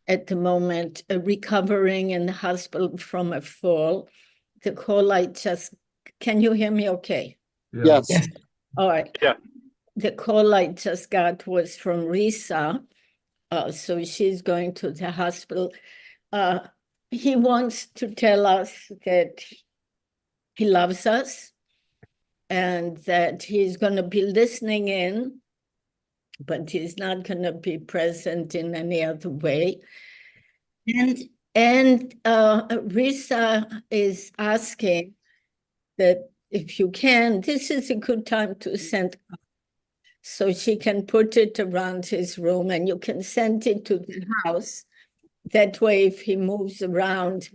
at the moment, recovering in the hospital from a fall. The call can you hear me okay? Yes. All right. Yeah. The call I just got was from Risa. So she's going to the hospital. He wants to tell us that he loves us and that he's going to be listening in, but he's not going to be present in any other way. And Risa is asking that if you can, this is a good time to send, so she can put it around his room and you can send it to the house. That way, if he moves around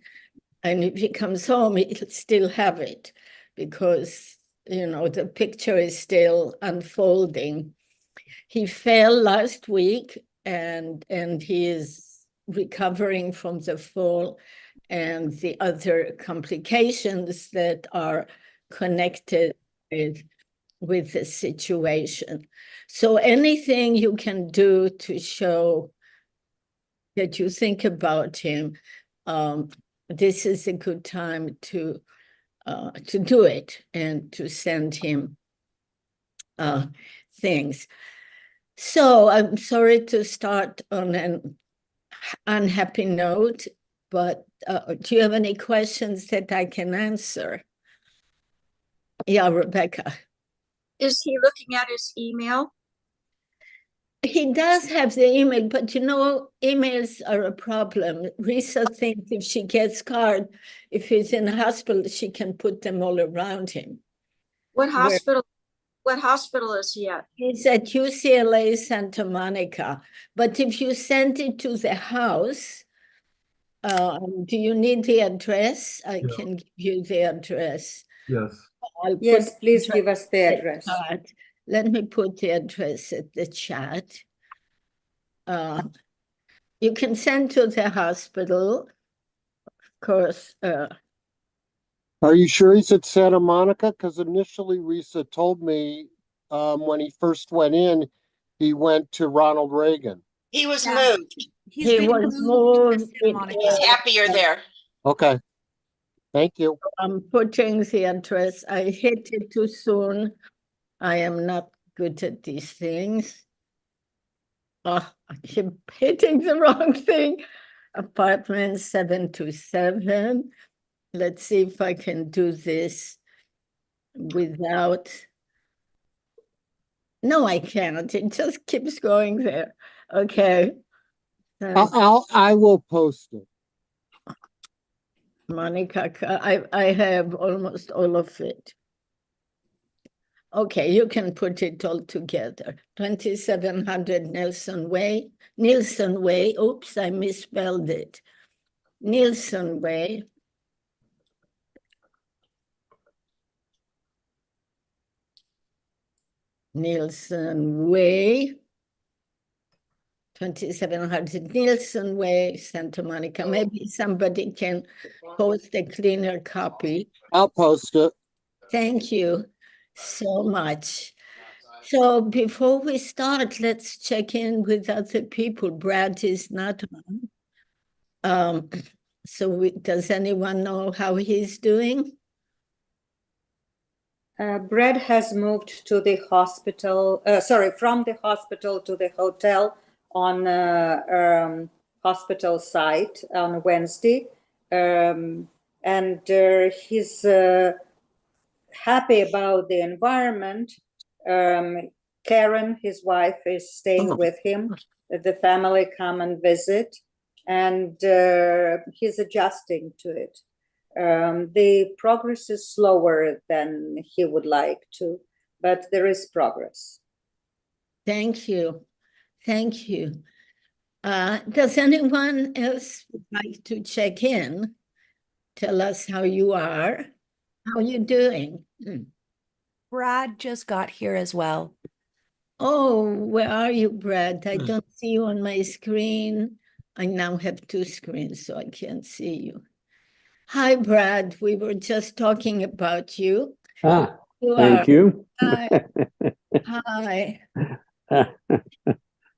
and if he comes home, he'll still have it because, the picture is still unfolding. He fell last week and he is recovering from the fall and the other complications that are connected with the situation. So anything you can do to show that you think about him, this is a good time to do it and to send him things. So I'm sorry to start on an unhappy note, but do you have any questions that I can answer? Yeah, Rebecca. Is he looking at his email? He does have the email, but emails are a problem. Risa thinks if she gets card, if he's in a hospital, she can put them all around him. What hospital? What hospital is he at? He's at UCLA Santa Monica. But if you send it to the house, do you need the address? I can give you the address. Yes. Yes, please give us the address. Let me put the address at the chat. You can send to the hospital, of course. Are you sure he's at Santa Monica? Because initially Risa told me when he first went in, he went to Ronald Reagan. He was moved. He was moved. He's happier there. Okay. Thank you. I'm putting the address. I hit it too soon. I am not good at these things. I keep hitting the wrong thing. Apartment 727. Let's see if I can do this without. No, I can't. It just keeps going there. Okay. I will post it. Monica, I have almost all of it. Okay, you can put it all together. 2700 Nielsen Way. Oops, I misspelled it. Nielsen Way. Nielsen Way. 2700 Nielsen Way, Santa Monica. Maybe somebody can post a cleaner copy. I'll post it. Thank you so much. So before we start, let's check in with other people. Brad is not on. Does anyone know how he's doing? Brad has moved to the hospital, from the hospital to the hotel on hospital site on Wednesday. And he's happy about the environment. Karen, his wife, is staying with him. The family come and visit, and he's adjusting to it. The progress is slower than he would like to, but there is progress. Thank you. Thank you. Does anyone else like to check in? Tell us how you are. How are you doing? Brad just got here as well. Oh, where are you, Brad? I don't see you on my screen. I now have two screens, so I can't see you. Hi, Brad. We were just talking about you. Thank you. Hi. Hi.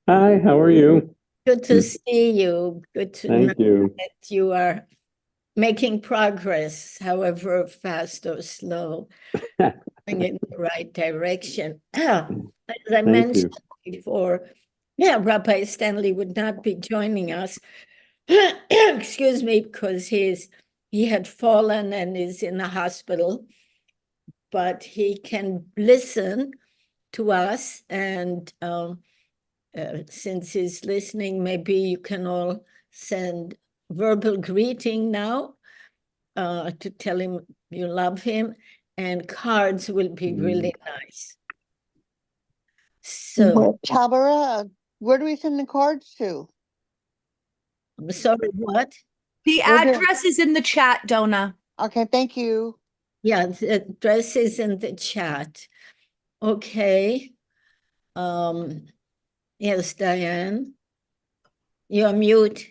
Hi, how are you? Good to see you. Good to know Thank you. that you are making progress, however fast or slow, going in the right direction. As I Thank mentioned you. before, yeah, Rabbi Stanley would not be joining us. Excuse me, because he had fallen and is in the hospital, but he can listen to us, and since he's listening, maybe you can all send verbal greeting now to tell him you love him, and cards will be really nice. So, Tabara, where do we send the cards to? I'm sorry, what? The Where do- address is in the chat, Donna. Okay, thank you. Yeah, the address is in the chat. Okay. Yes, Diane. You're mute.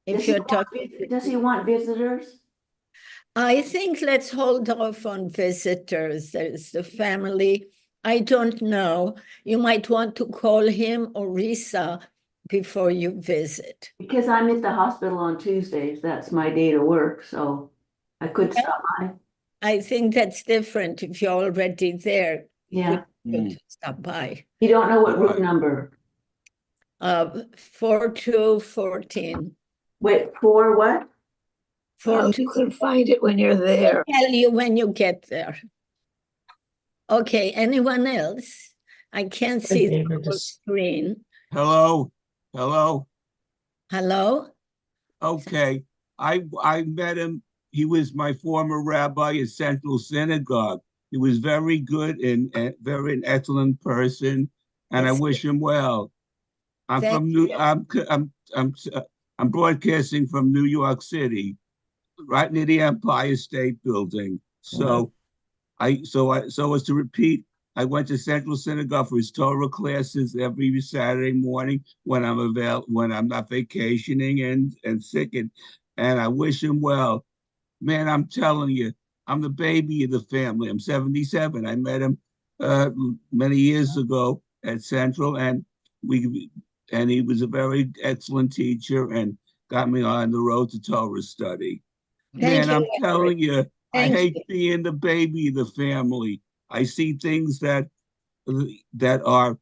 If you're talking. Does he want visitors? I think let's hold off on visitors. There's the family. I don't know. You might want to call him or Risa before you visit. Because I'm at the hospital on Tuesdays. That's my day to work, so I could stop by. I think that's different if you're already there. Yeah. You could stop by. You don't know what room number? 4214. Wait, for what? You can find it when you're there. I'll tell you when you get there. Okay, anyone else? I can't see the whole screen. Hello, hello. Hello? Okay, I met him. He was my former rabbi at Central Synagogue. He was very good and very an excellent person, and I wish him well. I'm Thank from you. I'm broadcasting from New York City, right near the Empire State Building. So as to repeat, I went to Central Synagogue for his Torah classes every Saturday morning when I'm not vacationing and sick, and I wish him well. Man, I'm telling you, I'm the baby of the family. I'm 77. I met him many years ago at Central, and he was a very excellent teacher and got me on the road to Torah study. Thank Man, you, I'm Eric. telling you, I Thank hate you. being the baby of the family. I see things that I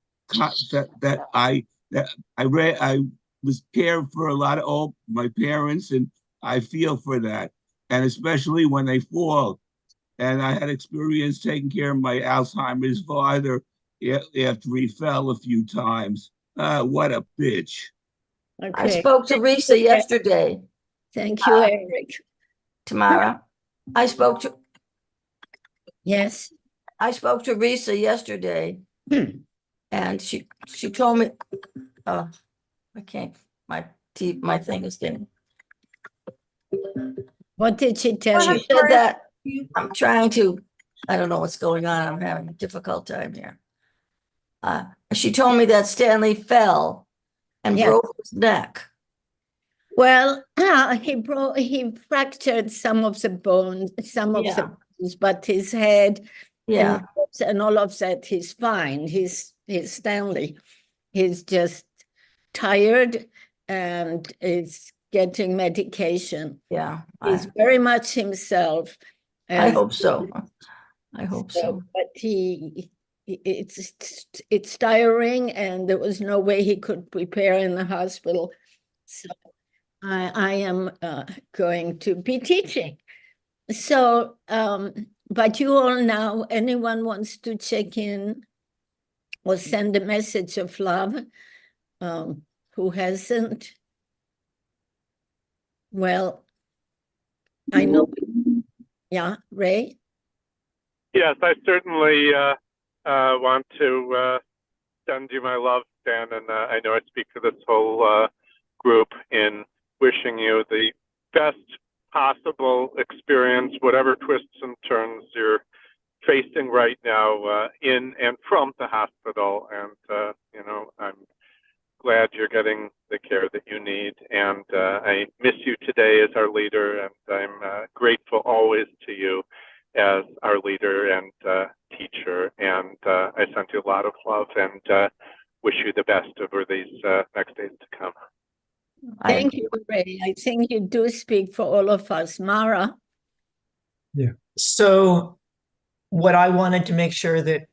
was cared for a lot of all my parents, and I feel for that, and especially when they fall. And I had experience taking care of my Alzheimer's father after he fell a few times. What a bitch. I Okay. spoke to Risa yesterday, Thank you, Eric. Tamara. Yes. I spoke to Risa yesterday, and she told me, oh, I can't, my thing is getting. What did she tell She you? said that I'm trying to, I don't know what's going on. I'm having a difficult time here. She told me that Stanley fell and Yes. broke his neck. Well, he fractured some of the bones, but his head Yeah. and all of that, he's fine. He's Stanley. He's just tired and is getting medication. Yeah. He's very much himself. I hope so. I hope so. But it's tiring, and there was no way he could prepare in the hospital. So I am going to be teaching. So, but you all now, anyone wants to check in or send a message of love, who hasn't? Well, I know. Yeah, Ray? Yes, I certainly want to send you my love, Dan, and I know I speak for this whole group in wishing you the best possible experience, whatever twists and turns you're facing right now in and from the hospital. And, I'm glad you're getting the care that you need. And I miss you today as our leader, and I'm grateful always to you as our leader and teacher. And I sent you a lot of love, and wish you the best over these next days to come. Thank you, Ray. I think you do speak for all of us. Mara? So what I wanted to make sure that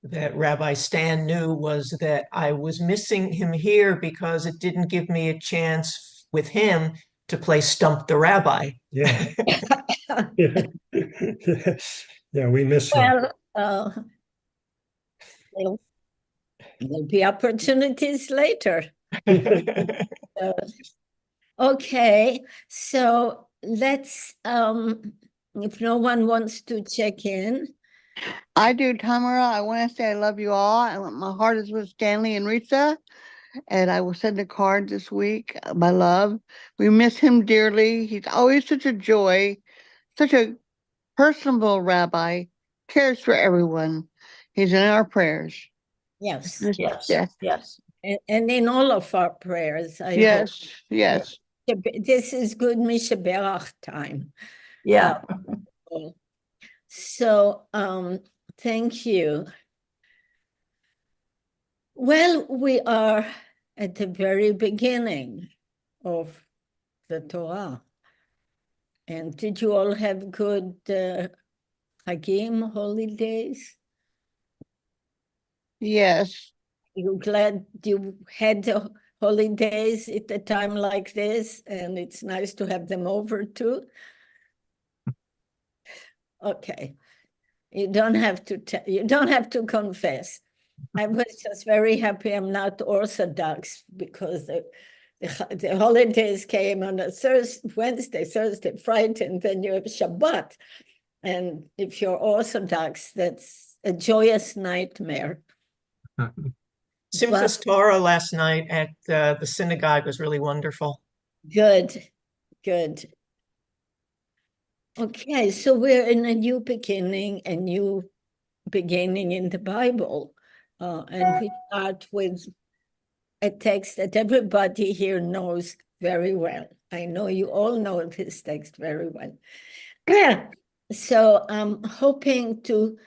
that Rabbi Stan knew was that I was missing him here because it didn't give me a chance with him to play Stump the Rabbi. Yeah. Yeah, we miss him. Well, there'll be opportunities later. Okay, so let's, if no one wants to check in. I do, Tamara. I want to say I love you all. And my heart is with Stanley and Rita. And I will send a card this week. My love. We miss him dearly. He's always such a joy, such a personable rabbi, cares for everyone. He's in our prayers. Yes. Yes. And in all of our prayers, I hope. Yes. This is good Mishaberach time. Yeah. So, thank you. Well, we are at the very beginning of the Torah. And did you all have good Hagim holidays? Yes. You glad you had the holidays at a time like this, and it's nice to have them over too? Okay. You don't have to confess. I was just very happy I'm not Orthodox because the holidays came on a Wednesday, Thursday, Friday, and then you have Shabbat. And if you're Orthodox, that's a joyous nightmare. Simchas Torah last night at the synagogue was really wonderful. Good. Okay, so we're in a new beginning in the Bible. And we start with a text that everybody here knows very well. I know you all know this text very well. So I'm hoping to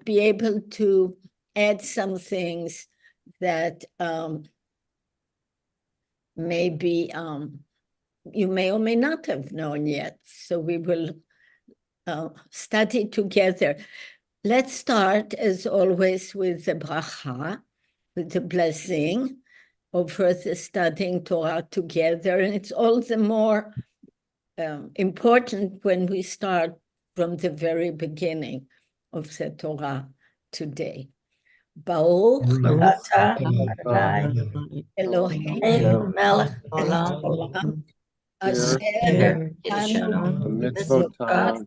be able to add some things that maybe you may or may not have known yet. So we will study together. Let's start, as always, with the bracha, with the blessing of further studying Torah together. And it's all the more important when we start from the very beginning of the Torah today. Baruch atah Adonai Eloheinu melech haolam asher nitanu mitzvotav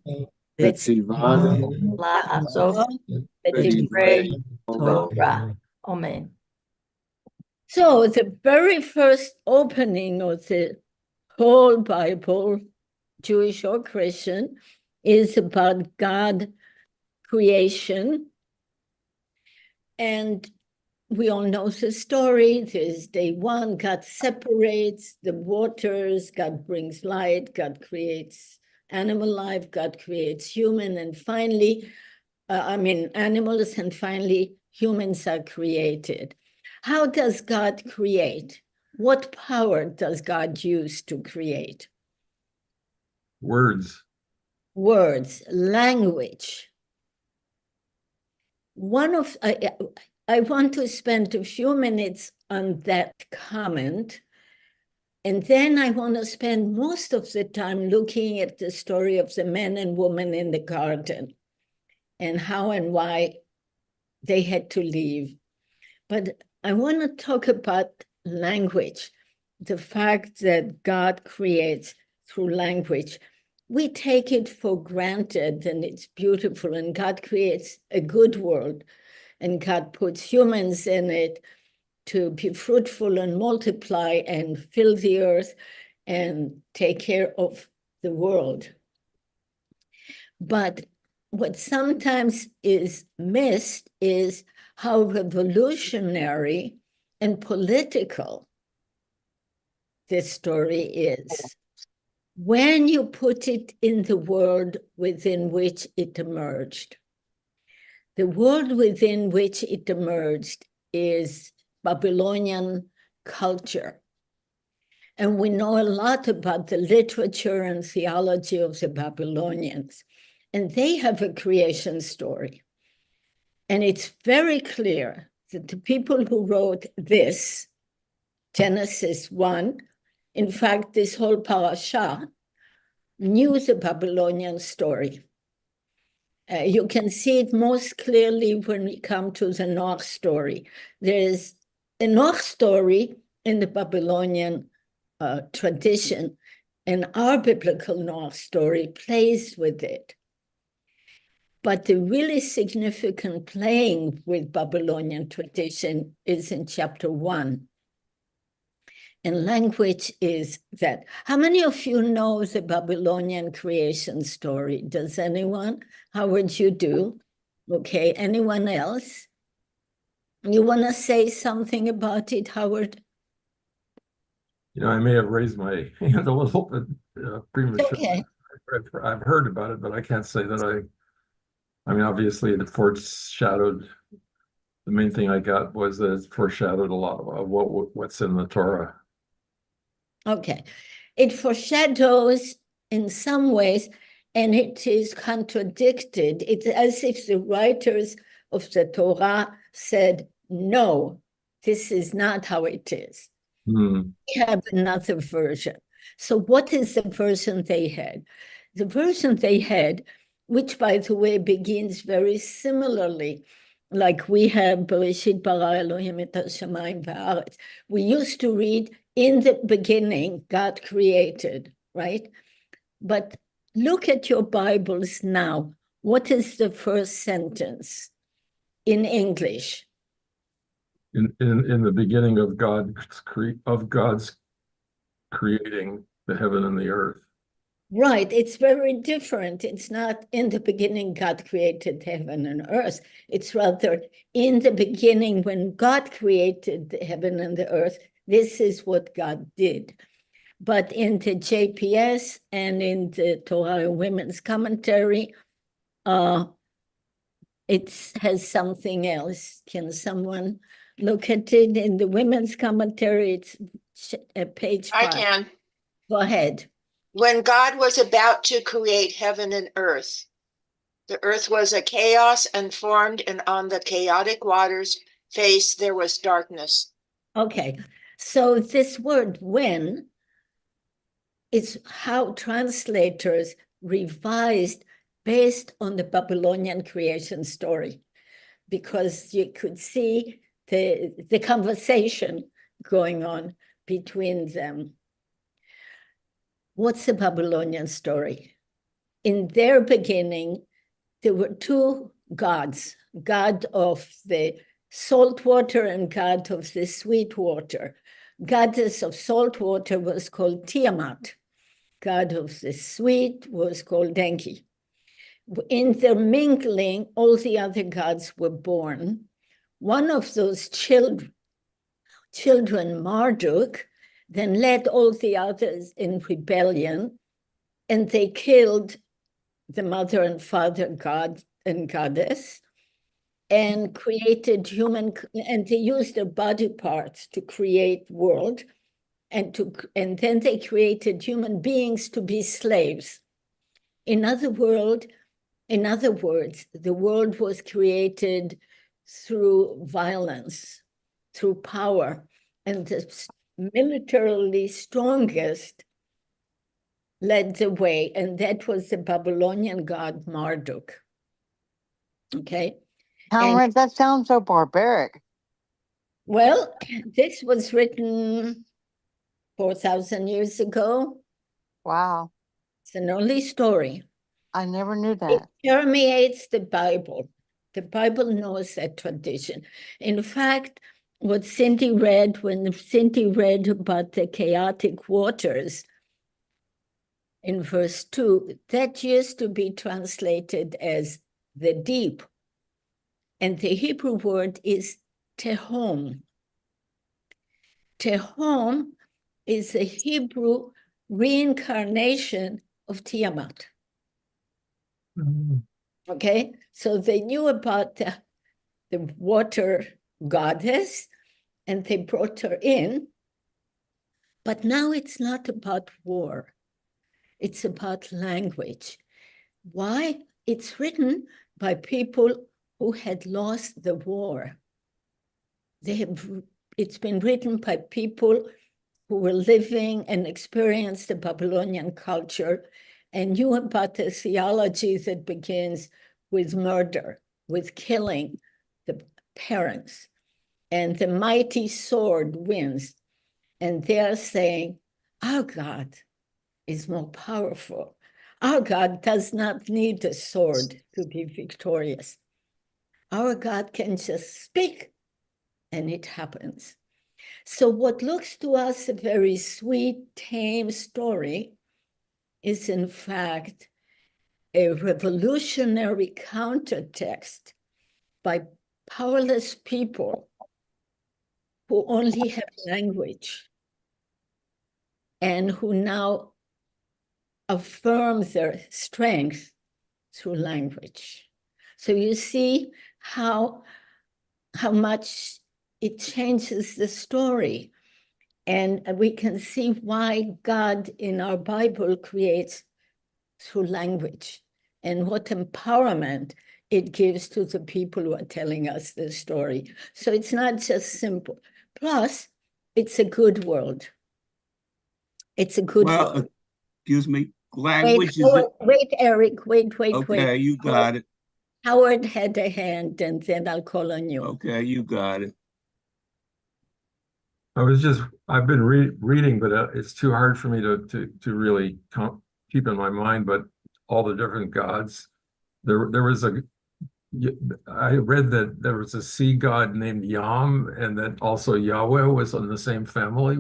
v'tzivanu la'asot b'divrei Torah. Amen. So the very first opening of the whole Bible, Jewish or Christian, is about God creation. And we all know the story. There's day one, God separates the waters, God brings light, God creates animal life, God creates human, and finally, animals, and finally humans are created. How does God create? What power does God use to create? Words, language. I want to spend a few minutes on that comment, and then I want to spend most of the time looking at the story of the man and woman in the garden and how and why they had to leave. But I want to talk about language, the fact that God creates through language. We take it for granted, and it's beautiful, and God creates a good world, and God puts humans in it to be fruitful and multiply and fill the earth and take care of the world. But what sometimes is missed is how revolutionary and political this story is when you put it in the world within which it emerged. The world within which it emerged is Babylonian culture. And we know a lot about the literature and theology of the Babylonians. And they have a creation story. And it's very clear that the people who wrote this, Genesis 1, in fact, this whole parasha, knew the Babylonian story. You can see it most clearly when we come to the Noach story. There's a Noach story in the Babylonian tradition, and our biblical Noach story plays with it. But the really significant playing with Babylonian tradition is in chapter 1. And language is that. How many of you know the Babylonian creation story? Does anyone? How would you do? Okay, anyone else? You want to say something about it, Howard? I may have raised my hand a little bit prematurely. Okay. I've heard about it, but I can't say that I mean, obviously it foreshadowed, the main thing I got was that it foreshadowed a lot of what's in the Torah. Okay. It foreshadows in some ways, and it is contradicted. It's as if the writers of the Torah said, no, this is not how it is. We have another version. So what is the version they had? The version they had, which by the way begins very similarly, like we have Bereshit bara Elohim et hashamayim va'aretz. We used to read, in the beginning, God created, right? But look at your Bibles now. What is the first sentence in English? In the beginning of God's creating the heaven and the earth. Right, it's very different. It's not in the beginning God created heaven and earth. It's rather in the beginning when God created the heaven and the earth, this is what God did. But in the JPS and in the Torah Women's Commentary, it has something else. Can someone look at it? In the Women's Commentary, it's page 5. I can. Go ahead. When God was about to create heaven and earth, the earth was a chaos and formed, and on the chaotic waters' face there was darkness. Okay, so this word when is how translators revised based on the Babylonian creation story, because you could see the conversation going on between them. What's the Babylonian story? In their beginning, there were two gods, God of the salt water and God of the sweet water. Goddess of salt water was called Tiamat. God of the sweet was called Enki. In their mingling, all the other gods were born. One of those children, Marduk, then led all the others in rebellion, and they killed the mother and father god and goddess, and created and they used their body parts to create world, and then they created human beings to be slaves. In other words, the world was created through violence, through power, and the militarily strongest led the way, and that was the Babylonian god Marduk. Okay? Comrade, that sounds so barbaric. Well, this was written 4,000 years ago. Wow. It's an early story. I never knew It that. permeates the Bible. The Bible knows that tradition. In fact, what Cindy read, when Cindy read about the chaotic waters in verse 2, that used to be translated as the deep. And the Hebrew word is tehom. Tehom is a Hebrew reincarnation of Tiamat. Okay, so they knew about the water goddess, and they brought her in. But now it's not about war. It's about language. Why? It's written by people who had lost the war. It's been written by people who were living and experienced the Babylonian culture and knew about the theology that begins with murder, with killing the parents. And the mighty sword wins. And they're saying, our God is more powerful. Our God does not need a sword to be victorious. Our God can just speak and it happens. So what looks to us a very sweet, tame story is in fact a revolutionary countertext by powerless people who only have language and who now affirm their strength through language. So you see how much it changes the story. And we can see why God in our Bible creates through language and what empowerment it gives to the people who are telling us the story. So it's not just simple. Plus, it's a good world. It's a good world. Excuse me. Language wait, Eric, wait. Okay, you got it. Howard had a hand, and then I'll call on you. Okay, you got it. I've been reading, but it's too hard for me to really keep in my mind, but all the different gods. I read that there was a sea god named Yam, and that also Yahweh was in the same family.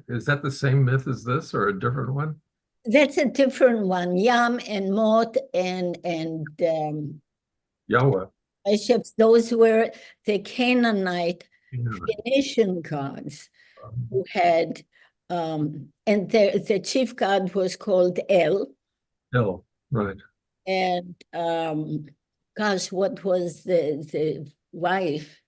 Is that the same myth as this, or a different one? That's a different one. Yam and Mot and Yahweh. Those were the Canaanite Phoenician gods who had, and the chief god was called El. El, right. And gosh, what was the wife?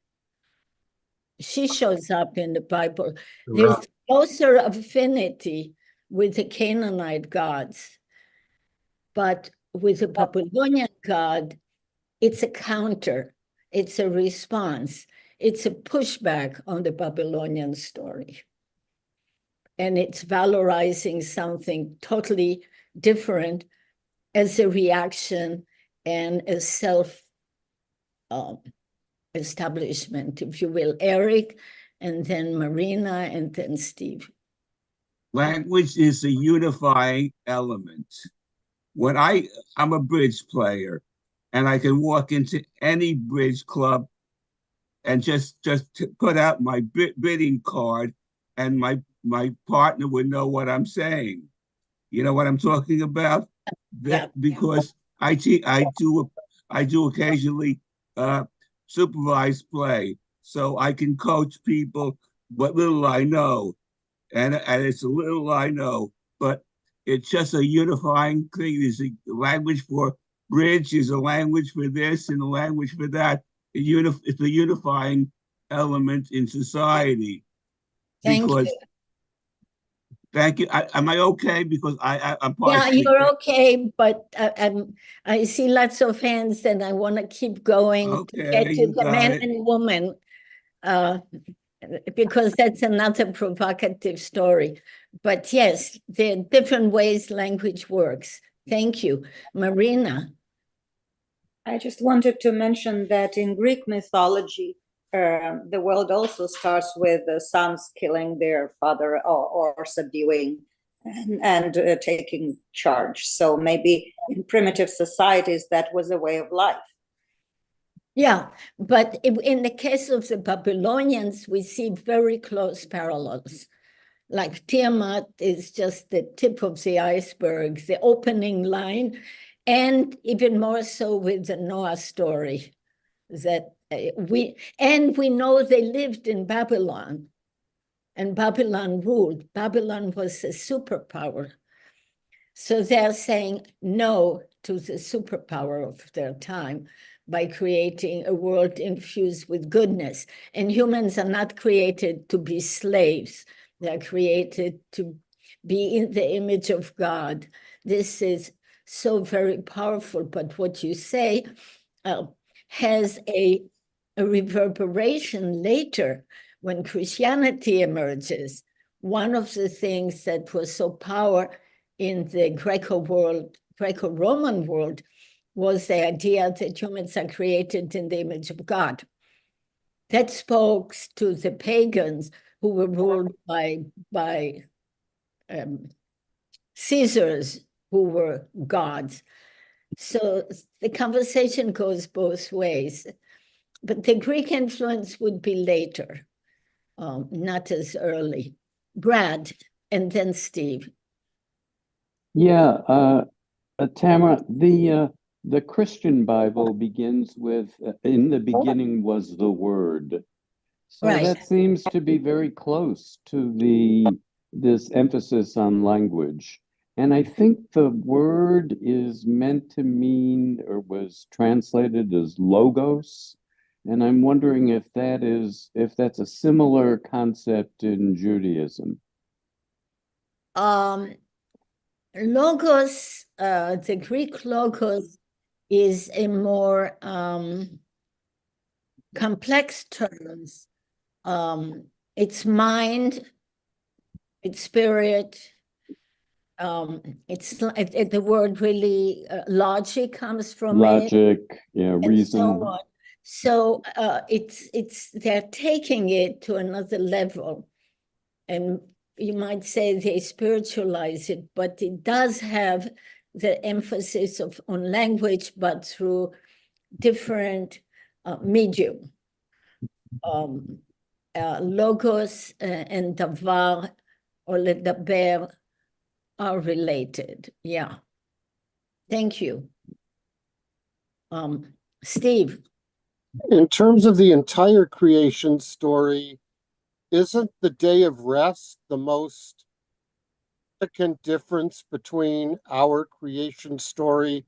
She shows up in the Bible. There's closer affinity with the Canaanite gods, but with the Babylonian god, it's a counter, it's a response, it's a pushback on the Babylonian story. And it's valorizing something totally different as a reaction and a self-establishment, if you will. Eric, and then Marina, and then Steve. Language is a unifying element. When I'm a bridge player, and I can walk into any bridge club and just put out my bidding card, and my partner would know what I'm saying. You know what I'm talking about? Because I do occasionally supervise play, so I can coach people what little I know, and it's a little I know, but it's just a unifying thing. There's a language for bridge, is a language for this, and a language for that. It's a unifying element in society. Thank you. Thank you. Am I okay? Because I'm partially. Yeah, you're okay, but I see lots of hands, and I want to keep going to get to the man and woman, because that's another provocative story. But yes, there are different ways language works. Thank you. Marina. I just wanted to mention that in Greek mythology, the world also starts with the sons killing their father or subduing and taking charge. So maybe in primitive societies, that was a way of life. Yeah, but in the case of the Babylonians, we see very close parallels. Like Tiamat is just the tip of the iceberg, the opening line, and even more so with the Noah story, that we know they lived in Babylon, and Babylon ruled. Babylon was a superpower. So they're saying no to the superpower of their time. by creating a world infused with goodness. And humans are not created to be slaves. They're created to be in the image of God. This is so very powerful, but what you say has a reverberation later when Christianity emerges. One of the things that was so powerful in the Greco-Roman world was the idea that humans are created in the image of God. That spoke to the pagans who were ruled by Caesars, who were gods. So the conversation goes both ways. But the Greek influence would be later, not as early. Brad, and then Steve. Yeah, Tamara, the Christian Bible begins with, in the beginning was the Word. So Right. that seems to be very close to this emphasis on language. And I think the word is meant to mean, or was translated as logos. And I'm wondering if that's a similar concept in Judaism. Logos, the Greek logos is a more complex terms. It's mind, it's spirit. It's the word really logic comes from Logic, yeah, and reason. so on. So it's they're taking it to another level, and you might say they spiritualize it, but it does have the emphasis on language, but through different medium. Logos and davar or ledaber are related. Yeah. Thank you. Steve. In terms of the entire creation story, isn't the day of rest the most significant difference between our creation story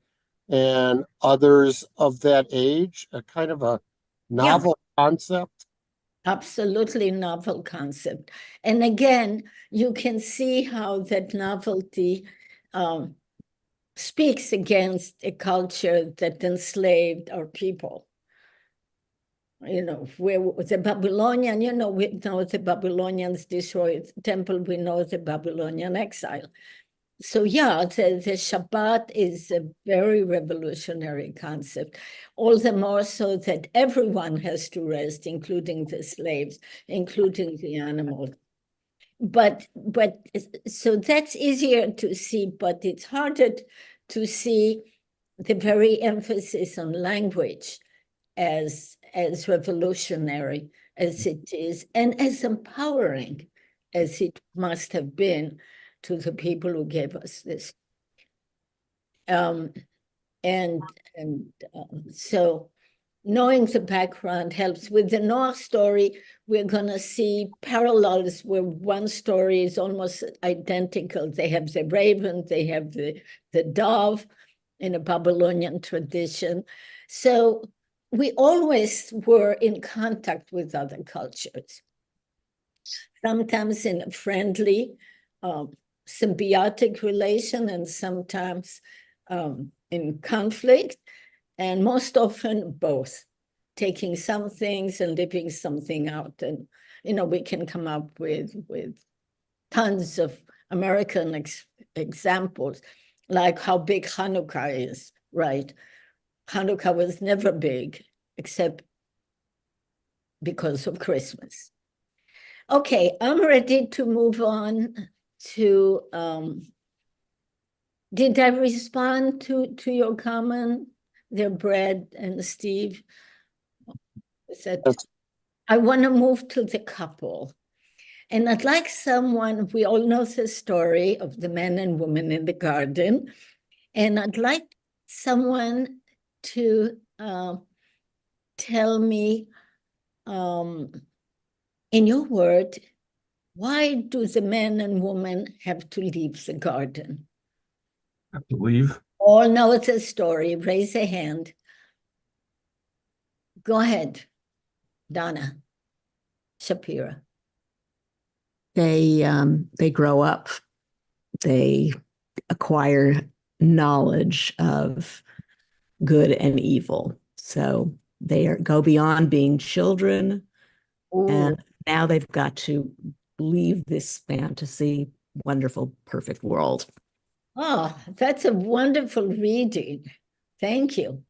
and others of that age? A kind of a novel concept? Absolutely novel concept. And again, you can see how that novelty speaks against a culture that enslaved our people. You know, where the Babylonian, we know the Babylonians destroyed the temple, we know the Babylonian exile. So yeah, the Shabbat is a very revolutionary concept, all the more so that everyone has to rest, including the slaves, including the animals. But so that's easier to see, but it's harder to see the very emphasis on language as revolutionary as it is, and as empowering as it must have been to the people who gave us this. So knowing the background helps. With the Noah story, we're going to see parallels where one story is almost identical. They have the raven, they have the dove in a Babylonian tradition. So we always were in contact with other cultures, sometimes in a friendly, symbiotic relation, and sometimes in conflict, and most often both, taking some things and leaving something out. And, we can come up with tons of American examples, like how big Hanukkah is, right? Hanukkah was never big, except because of Christmas. Okay, I'm ready to move on to, did I respond to your comment there, Brad and Steve? I want to move to the couple. And I'd like someone, we all know the story of the man and woman in the garden, and I'd like someone to tell me, in your word, why do the man and woman have to leave the garden? Have to leave? All know the story. Raise a hand. Go ahead, Donna Shapira. They grow up, they acquire knowledge of good and evil. So go beyond being children. Ooh. And now they've got to leave this fantasy, wonderful, perfect world. Oh, that's a wonderful reading. Thank you.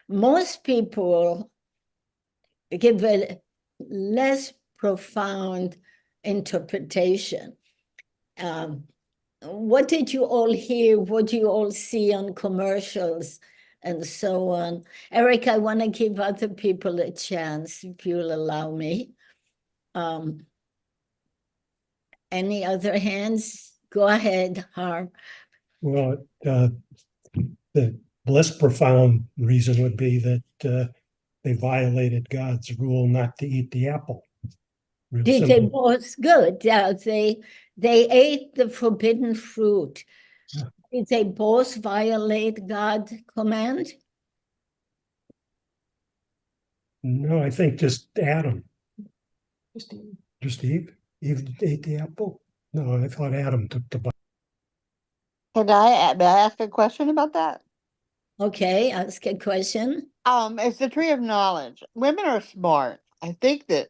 Most people give a less profound interpretation. What did you all hear? What do you all see on commercials and so on? Eric, I want to give other people a chance, if you'll allow me. Any other hands? Go ahead, Harm. Well, the less profound reason would be that they violated God's rule not to eat the apple. Real Did simple. they both? Good. Yeah, they ate the forbidden fruit. Yeah. Did they both violate God's command? No, I think just Adam. Just Eve? Eve ate the apple? No, I thought Adam took the bite. May I ask a question about that? Okay, ask a question. It's the tree of knowledge. Women are smart. I think that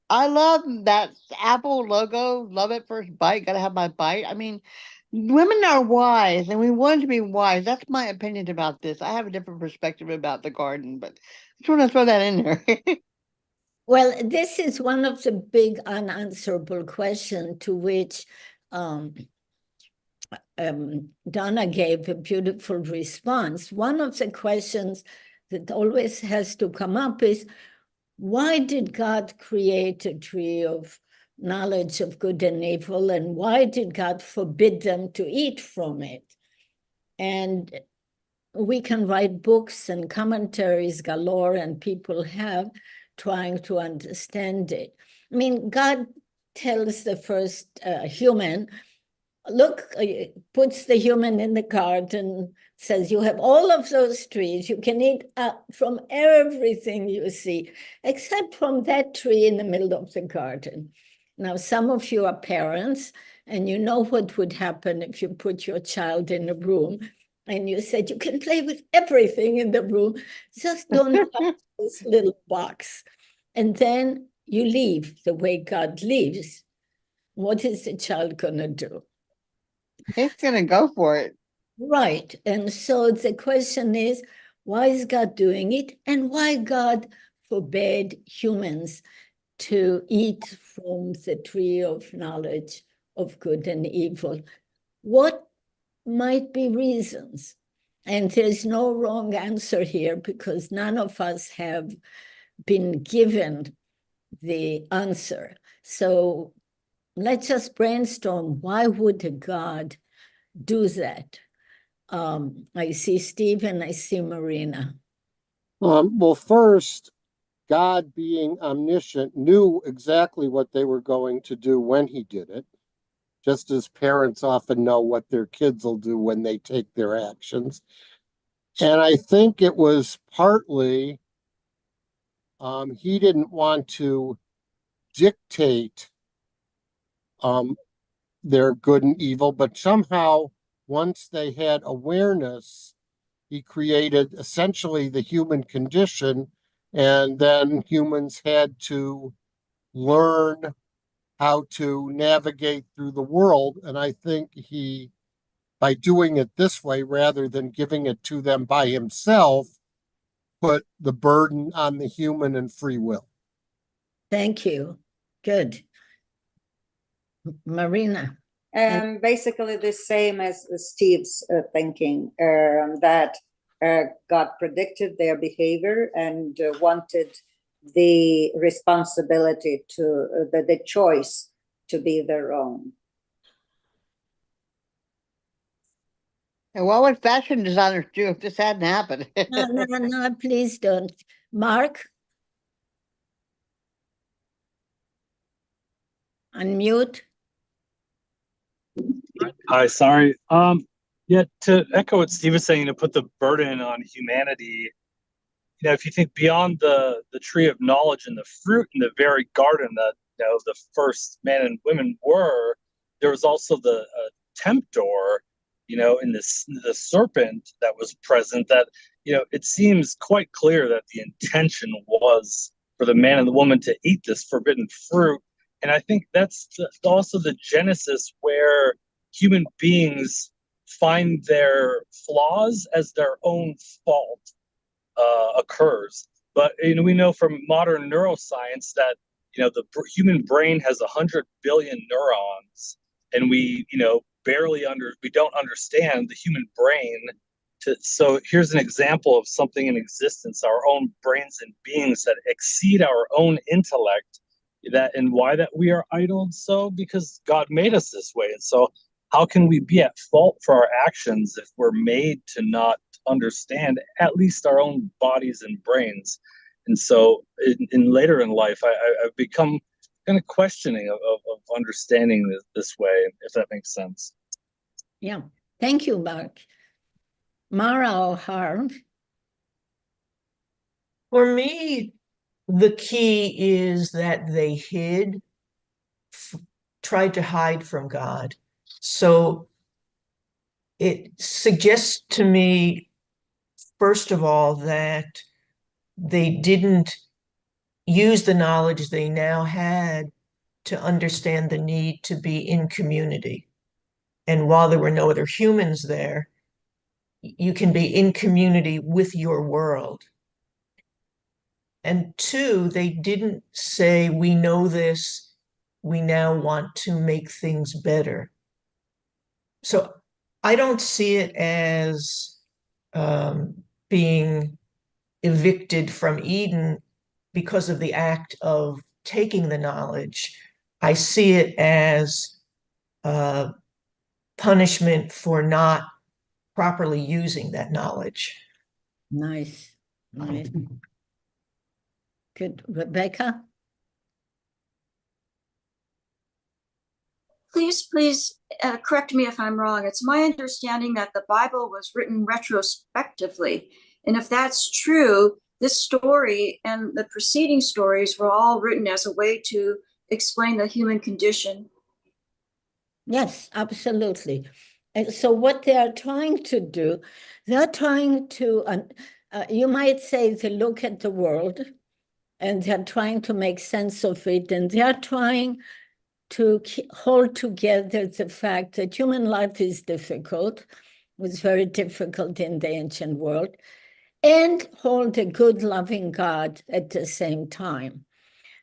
I love that Apple logo. Love it first bite. Gotta have my bite. I mean, women are wise, and we want to be wise. That's my opinion about this. I have a different perspective about the garden, but I just want to throw that in there. Well, this is one of the big unanswerable questions to which Donna gave a beautiful response. One of the questions that always has to come up is, why did God create a tree of knowledge of good and evil, and why did God forbid them to eat from it? And we can write books and commentaries galore, and people have trying to understand it. I mean, God tells the first human, look, puts the human in the garden, says, you have all of those trees. You can eat from everything you see, except from that tree in the middle of the garden. Now, some of you are parents, and you know what would happen if you put your child in a room and you said, you can play with everything in the room, just don't touch this little box. And then you leave the way God leaves. What is the child going to do? He's going to go for it. Right. And so the question is, why is God doing it? And why God forbade humans to eat from the tree of knowledge of good and evil? What might be reasons? And there's no wrong answer here, because none of us have been given the answer. So let's just brainstorm. Why would a God do that? I see Steve and I see Marina. Well, first, God, being omniscient, knew exactly what they were going to do when he did it, just as parents often know what their kids will do when they take their actions. And I think it was partly he didn't want to dictate their good and evil, but somehow once they had awareness, he created essentially the human condition, and then humans had to learn how to navigate through the world. And I think he, by doing it this way, rather than giving it to them by himself, put the burden on the human and free will. Thank you. Good. Marina. Basically the same as Steve's thinking, that God predicted their behavior and wanted the responsibility to the choice to be their own. And what would fashion designers do if this hadn't happened? No, please don't. Mark? Unmute. Hi, sorry. Yeah, to echo what Steve was saying, to put the burden on humanity, if you think beyond the tree of knowledge and the fruit in the very garden that the first man and women were, there was also the tempter, in the serpent that was present. That it seems quite clear that the intention was for the man and the woman to eat this forbidden fruit, and I think that's also the genesis where human beings find their flaws as their own fault occurs. But we know from modern neuroscience that the human brain has 100 billion neurons, and we don't understand the human brain. So here's an example of something in existence, our own brains and beings that exceed our own intellect. And why that we are idled? So because God made us this way, and so how can we be at fault for our actions if we're made to not understand at least our own bodies and brains? And so in later in life, I've become kind of questioning of understanding this way, if that makes sense. Yeah. Thank you, Mark. Mara or Harv? For me, the key is that they tried to hide from God. So it suggests to me, first of all, that they didn't use the knowledge they now had to understand the need to be in community. And while there were no other humans there, you can be in community with your world. And two, they didn't say, we know this, we now want to make things better. So I don't see it as being evicted from Eden because of the act of taking the knowledge. I see it as punishment for not properly using that knowledge. Nice. Good. Rebecca? Please correct me if I'm wrong. It's my understanding that the Bible was written retrospectively. And if that's true, this story and the preceding stories were all written as a way to explain the human condition. Yes, absolutely. And so what they are trying to do, they're trying to, you might say, to look at the world, and they're trying to make sense of it, and they're trying to hold together the fact that human life is difficult. It was very difficult in the ancient world, and hold a good, loving God at the same time.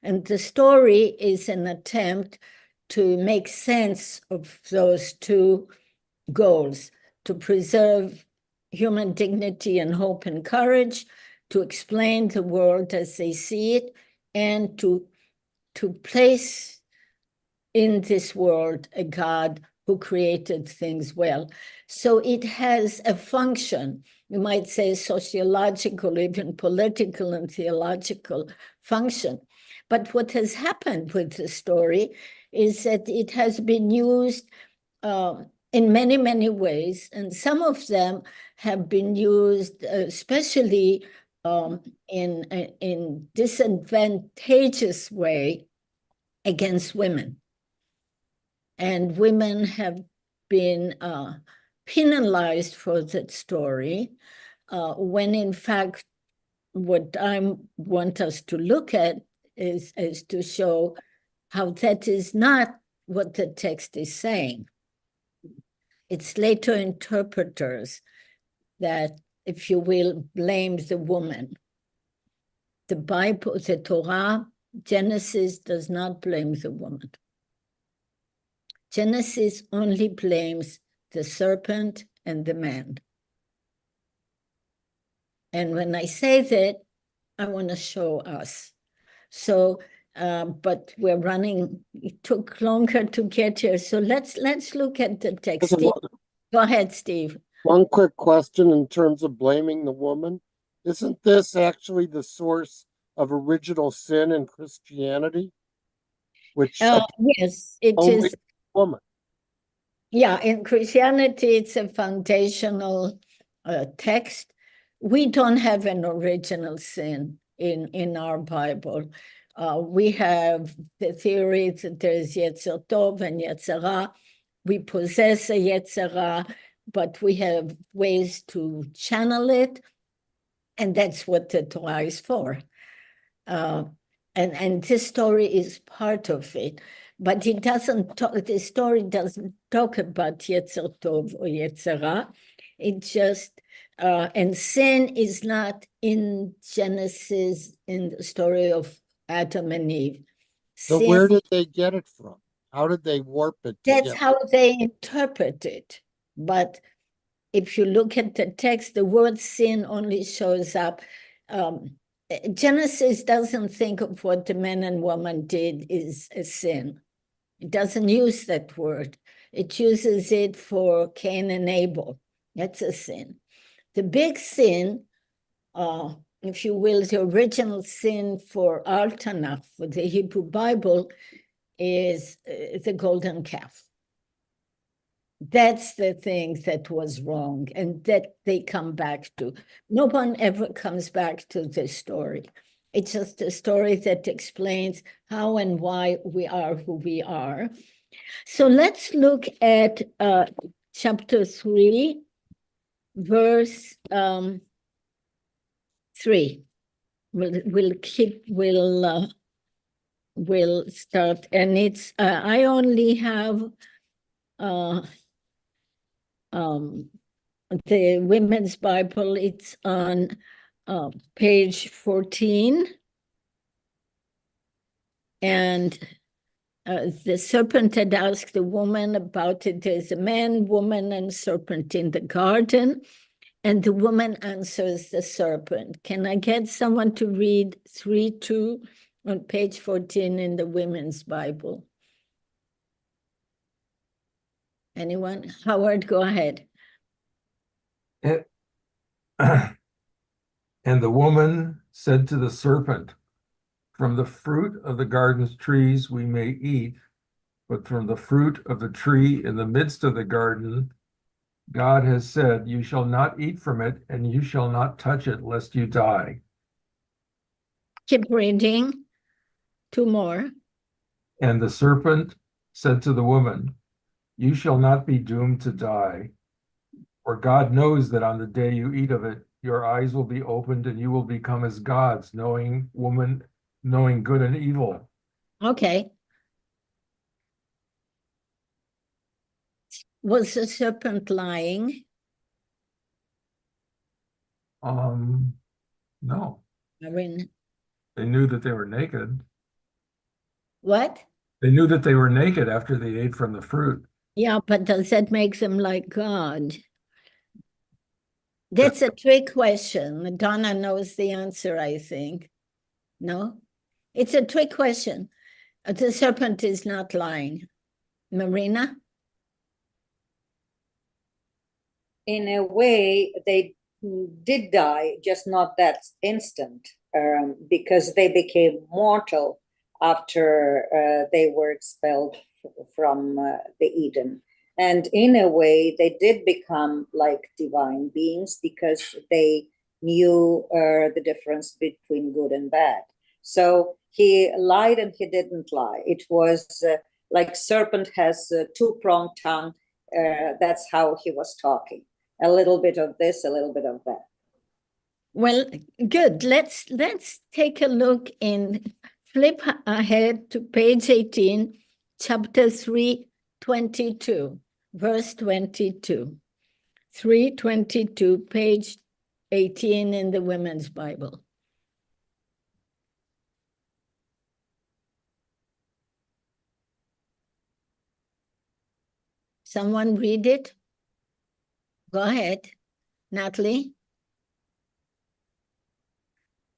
And the story is an attempt to make sense of those two goals, to preserve human dignity and hope and courage, to explain the world as they see it, and to place in this world a God who created things well. So it has a function, you might say sociological, even political and theological function. But what has happened with the story is that it has been used in many, many ways, and some of them have been used especially in disadvantageous way against women. And women have been penalized for that story, when in fact, what I want us to look at is to show how that is not what the text is saying. It's later interpreters that, if you will, blame the woman. The Bible, the Torah, Genesis does not blame the woman. Genesis only blames the serpent and the man. And when I say that, I want to show us. So, but we're running, it took longer to get here. So let's look at the text. Steve, go ahead, Steve. One quick question in terms of blaming the woman. Isn't this actually the source of original sin in Christianity? Which yes, it is. Woman. Yeah, in Christianity, it's a foundational text. we don't have an original sin in our Bible. We have the theory that there's Yetzer Tov and Yetzer Ra. We possess a Yetzer Ra, but we have ways to channel it, and that's what the Torah is for. And this story is part of it, but it doesn't talk, the story doesn't talk about Yetzer Tov or Yetzer Ra. It just, and sin is not in Genesis, in the story of Adam and Eve. So where did they get it from? How did they warp it? That's how they interpret it. But if you look at the text, the word sin only shows up. Genesis doesn't think of what the man and woman did is a sin. It doesn't use that word. It uses it for Cain and Abel. That's a sin. The big sin, if you will, the original sin for our Tanakh, for the Hebrew Bible, is the golden calf. That's the thing that was wrong, and that they come back to. No one ever comes back to this story. It's just a story that explains how and why we are who we are. So let's look at chapter 3, verse 3. We'll start, and it's I only have the Women's Bible. It's on page 14. And the serpent had asked the woman about it. There's a man, woman, and serpent in the garden. And the woman answers the serpent. Can I get someone to read 3:2 on page 14 in the Women's Bible? Anyone? Howard, go ahead. And the woman said to the serpent, "From the fruit of the garden's trees we may eat, but from the fruit of the tree in the midst of the garden, God has said, you shall not eat from it, and you shall not touch it, lest you die." Keep reading. 2 more. And the serpent said to the woman, "You shall not be doomed to die, for God knows that on the day you eat of it, your eyes will be opened and you will become as gods, knowing good and evil." Okay. Was the serpent lying? No. I mean, They knew that they were naked. what? They knew that they were naked after they ate from the fruit. Yeah, but does that make them like God? That's a trick question. Donna knows the answer, I think. No? It's a trick question. The serpent is not lying. Marina? In a way, they did die, just not that instant, because they became mortal after they were expelled from the Eden. And in a way, they did become like divine beings because they knew the difference between good and bad. So he lied and he didn't lie. It was like serpent has a 2-pronged tongue. That's how he was talking. A little bit of this, a little bit of that. Well, good. Let's take a look and flip ahead to page 18, chapter 3:22, verse 22. 3:22, page 18 in the Women's Bible. Someone read it? Go ahead, Natalie.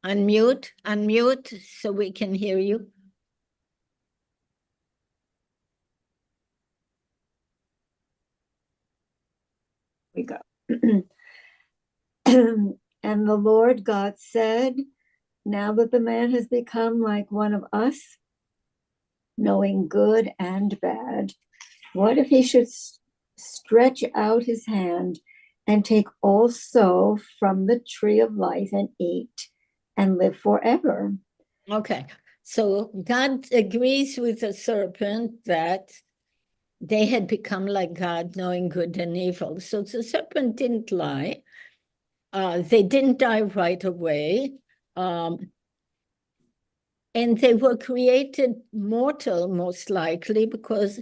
Unmute so we can hear you. We go. And the Lord God said, now that the man has become like one of us, knowing good and bad, what if he should stretch out his hand and take also from the tree of life and eat and live forever. Okay, so God agrees with the serpent that they had become like God, knowing good and evil. So the serpent didn't lie. They didn't die right away. And they were created mortal, most likely, because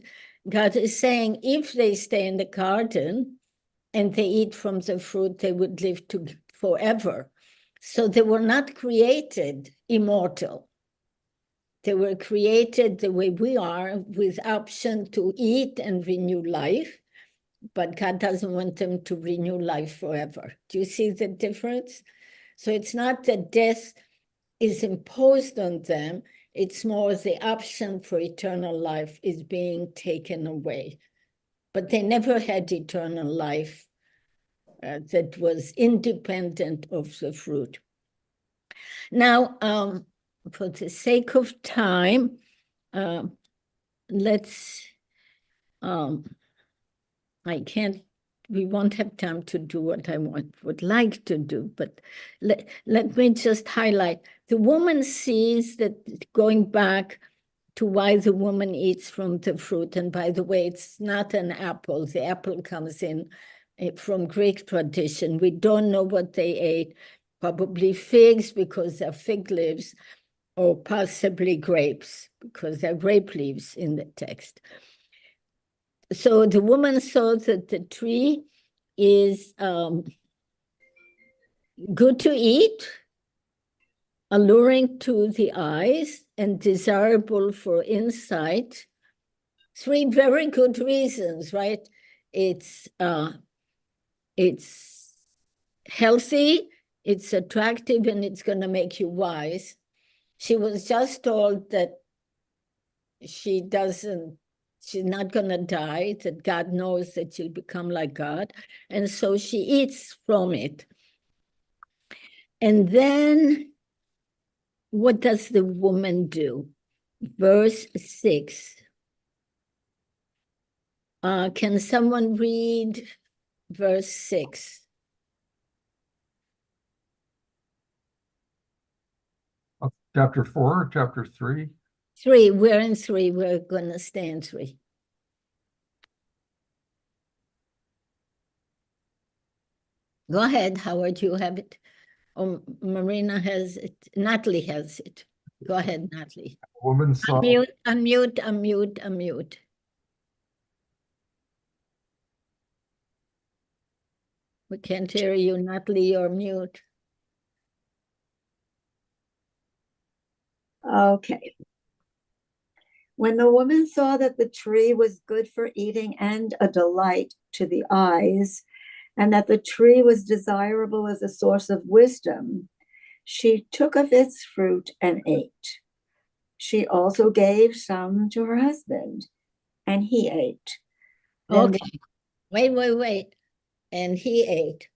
God is saying if they stay in the garden and they eat from the fruit, they would live forever. So they were not created immortal. They were created the way we are, with option to eat and renew life, but God doesn't want them to renew life forever. Do you see the difference? So it's not that death is imposed on them, it's more the option for eternal life is being taken away. But they never had eternal life that was independent of the fruit. Now, for the sake of time, let's, we won't have time to do what I would like to do, but let me just highlight. The woman sees that, going back to why the woman eats from the fruit, and by the way, it's not an apple. The apple comes in from Greek tradition. We don't know what they ate, probably figs because they're fig leaves, or possibly grapes because they're grape leaves in the text. So the woman saw that the tree is good to eat, alluring to the eyes, and desirable for insight. 3 very good reasons, right? It's healthy, it's attractive, and it's going to make you wise. She was just told that she's not going to die, that God knows that she'll become like God. And so she eats from it. And then what does the woman do? Verse 6. Can someone read verse 6? Chapter 4, chapter 3? 3, we're in 3. We're going to stay in 3. Go ahead, Howard, you have it. Oh, Marina has it. Natalie has it. Go ahead, Natalie. Woman saw. Unmute. We can't hear you, Natalie, you're mute. Okay. When the woman saw that the tree was good for eating and a delight to the eyes, and that the tree was desirable as a source of wisdom, she took of its fruit and ate. She also gave some to her husband, and he ate. Then okay, wait. And he ate.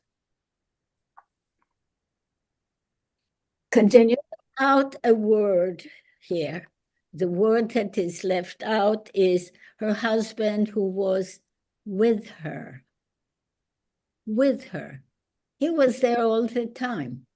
Continue. Out a word here. The word that is left out is her husband, who was with her. With her. He was there all the time.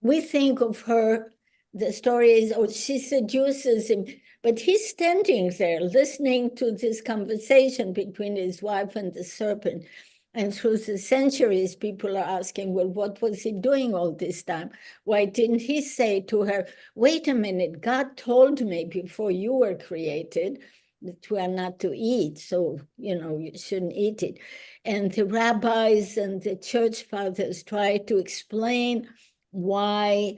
We think of her, the story is, oh, she seduces him, but he's standing there listening to this conversation between his wife and the serpent. And through the centuries, people are asking, well, what was he doing all this time? Why didn't he say to her, wait a minute, God told me before you were created that we are not to eat, so, you shouldn't eat it. And the rabbis and the church fathers try to explain why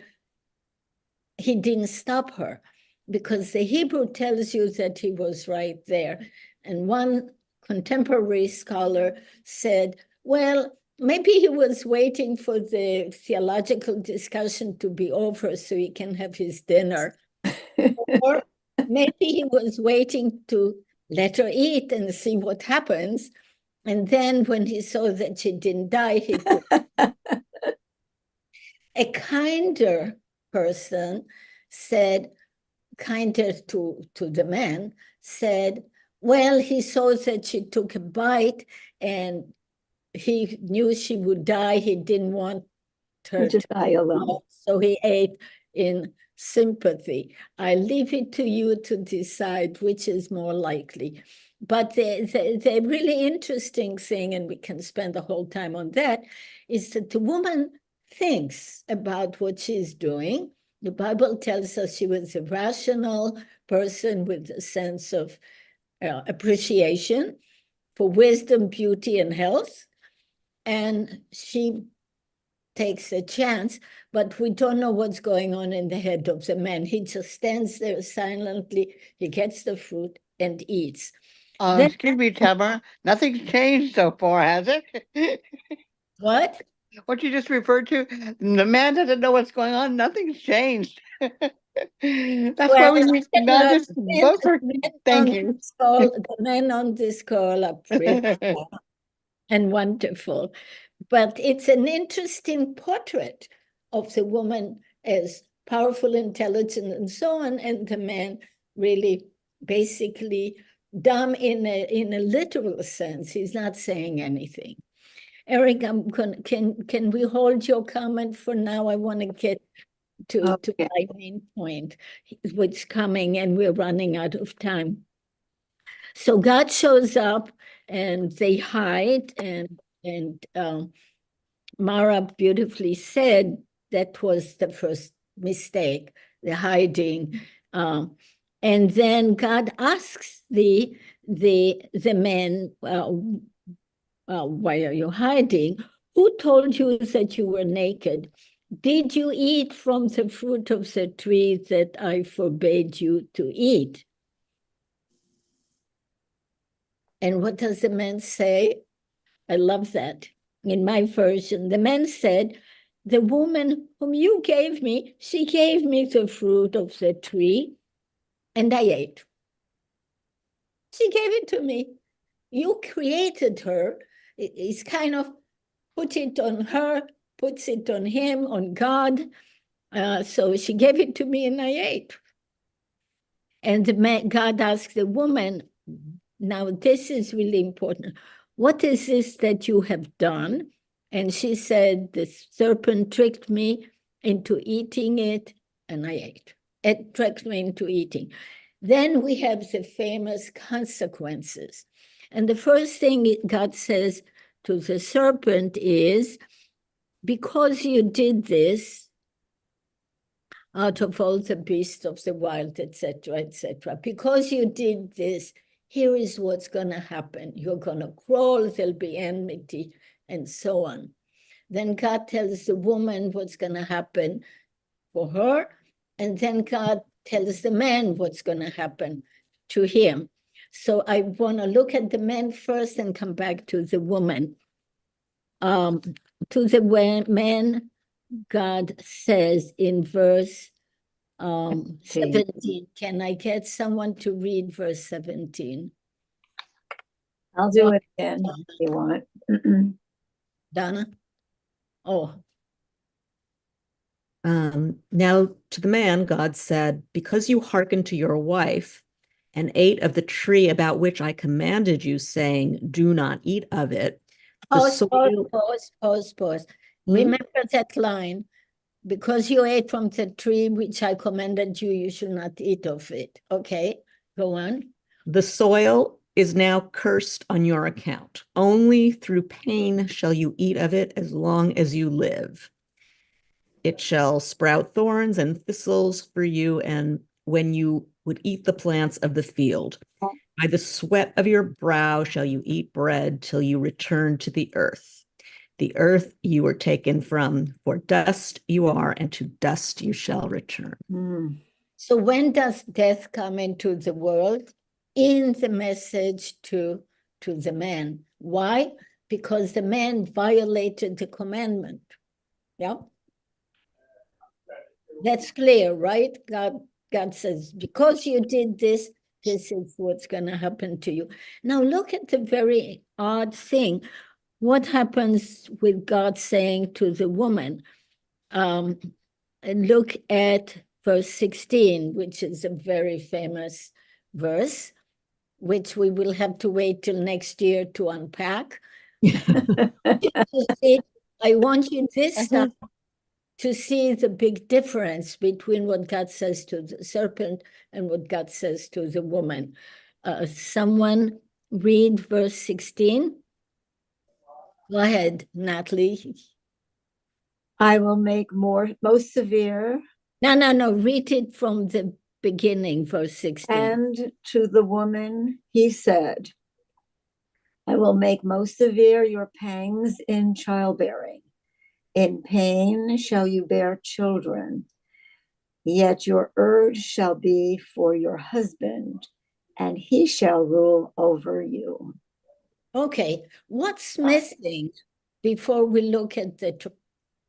he didn't stop her, because the Hebrew tells you that he was right there. And one contemporary scholar said, well, maybe he was waiting for the theological discussion to be over so he can have his dinner. Or maybe he was waiting to let her eat and see what happens. And then when he saw that she didn't die, he took a kinder person said, kinder to the man, said, well, he saw that she took a bite and he knew she would die. He didn't want her to die alone. die, so he ate in sympathy. I leave it to you to decide which is more likely. But the really interesting thing, and we can spend the whole time on that, is that the woman thinks about what she's doing. The Bible tells us she was a rational person with a sense of appreciation for wisdom, beauty, and health. And she takes a chance, but we don't know what's going on in the head of the man. He just stands there silently. He gets the fruit and eats. Excuse me, Tamara. Nothing's changed so far, has it? What? What you just referred to, the man doesn't know what's going on. Nothing's changed. That's why we need not just vote for. Thank you. The men on this call are pretty and wonderful. But it's an interesting portrait of the woman as powerful, intelligent, and so on, and the man really basically dumb in a literal sense. He's not saying anything. Eric, can we hold your comment for now? I want to get to my main point, what's coming, and we're running out of time. So God shows up, and they hide, and Mara beautifully said that was the first mistake, the hiding. And then God asks the men, why are you hiding? Who told you that you were naked? Did you eat from the fruit of the tree that I forbade you to eat? And what does the man say? I love that. In my version, the man said, the woman whom you gave me, she gave me the fruit of the tree, and I ate. She gave it to me. You created her. It's kind of put it on her, puts it on him, on God. So she gave it to me and I ate. And the man, God asked the woman, now this is really important. What is this that you have done? And she said, the serpent tricked me into eating it, and I ate. It tricked me into eating. Then we have the famous consequences. And the first thing God says to the serpent is, because you did this, out of all the beasts of the wild, etc., because you did this, here is what's going to happen. You're going to crawl, there'll be enmity, and so on. Then God tells the woman what's going to happen for her, and then God tells the man what's going to happen to him. So I want to look at the man first and come back to the woman. To the man, God says in verse 17. Can I get someone to read verse 17? I'll do it again if you want. Donna? Oh. Now to the man, God said, because you hearkened to your wife and ate of the tree about which I commanded you, saying, do not eat of it. Pause. Remember that line, because you ate from the tree which I commanded you, you should not eat of it. Okay, go on. The soil is now cursed on your account. Only through pain shall you eat of it as long as you live. It shall sprout thorns and thistles for you, and when you would eat the plants of the field. By the sweat of your brow shall you eat bread till you return to the earth. The earth you were taken from, for dust you are, and to dust you shall return. So when does death come into the world? In the message to the man. Why? Because the man violated the commandment. Yeah? That's clear, right? God says, because you did this, this is what's going to happen to you. Now look at the very odd thing. What happens with God saying to the woman? And look at verse 16, which is a very famous verse, which we will have to wait till next year to unpack. I want you this time to see the big difference between what God says to the serpent and what God says to the woman. Someone read verse 16. Go ahead, Natalie. I will make most severe. No. Read it from the beginning, verse 16. And to the woman, he said, I will make most severe your pangs in childbearing. In pain shall you bear children. Yet your urge shall be for your husband, and he shall rule over you. Okay, what's missing before we look at the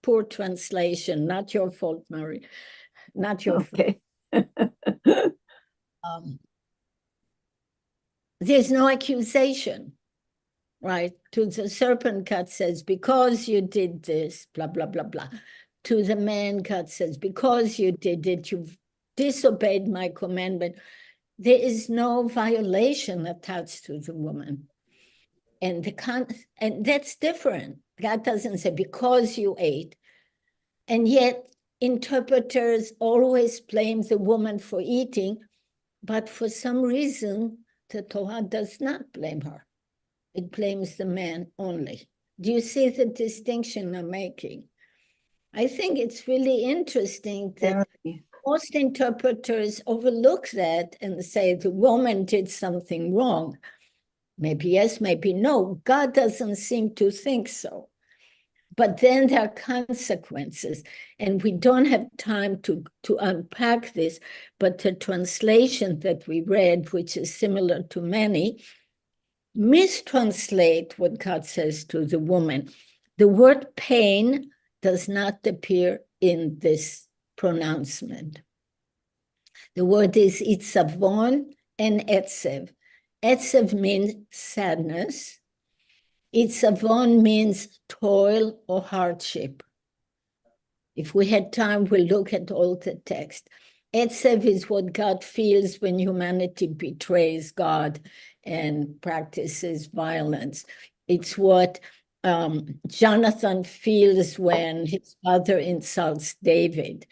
poor translation? Not your fault, Mary. Not your fault. There's no accusation, right? To the serpent, God says, because you did this, blah, blah, blah, blah. To the man, God says, because you did it, you've disobeyed my commandment. There is no violation attached to the woman. And that's different. God doesn't say, because you ate. And yet, interpreters always blame the woman for eating, but for some reason, the Torah does not blame her. It blames the man only. Do you see the distinction I'm making? I think it's really interesting that most interpreters overlook that and say the woman did something wrong. Maybe yes, maybe no. God doesn't seem to think so. But then there are consequences, and we don't have time to unpack this, but the translation that we read, which is similar to many, mistranslate what God says to the woman. The word pain does not appear in this pronouncement. The word is itzavon and etzev. Etzev means sadness. Itzavon means toil or hardship. If we had time, we'll look at all the text. Etzev is what God feels when humanity betrays God and practices violence. It's what Jonathan feels when his father insults David.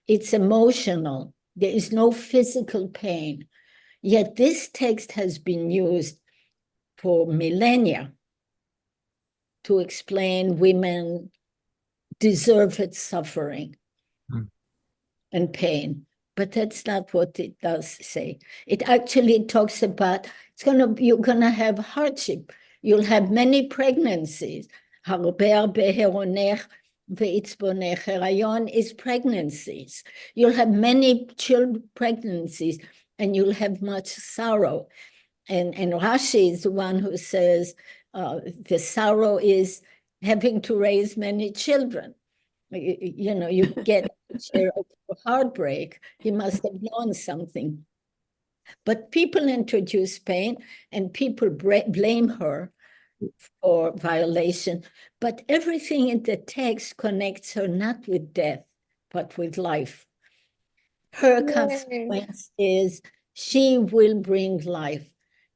It's emotional. There is no physical pain. Yet this text has been used for millennia to explain women deserved suffering and pain. But that's not what it does say. It actually talks about you're gonna have hardship. You'll have many pregnancies. Harayon is pregnancies. You'll have many pregnancies, and you'll have much sorrow. And Rashi is the one who says the sorrow is having to raise many children. You get a share of heartbreak. He must have known something. But people introduce pain, and people blame her for violation. But everything in the text connects her not with death, but with life. Her consequence is she will bring life.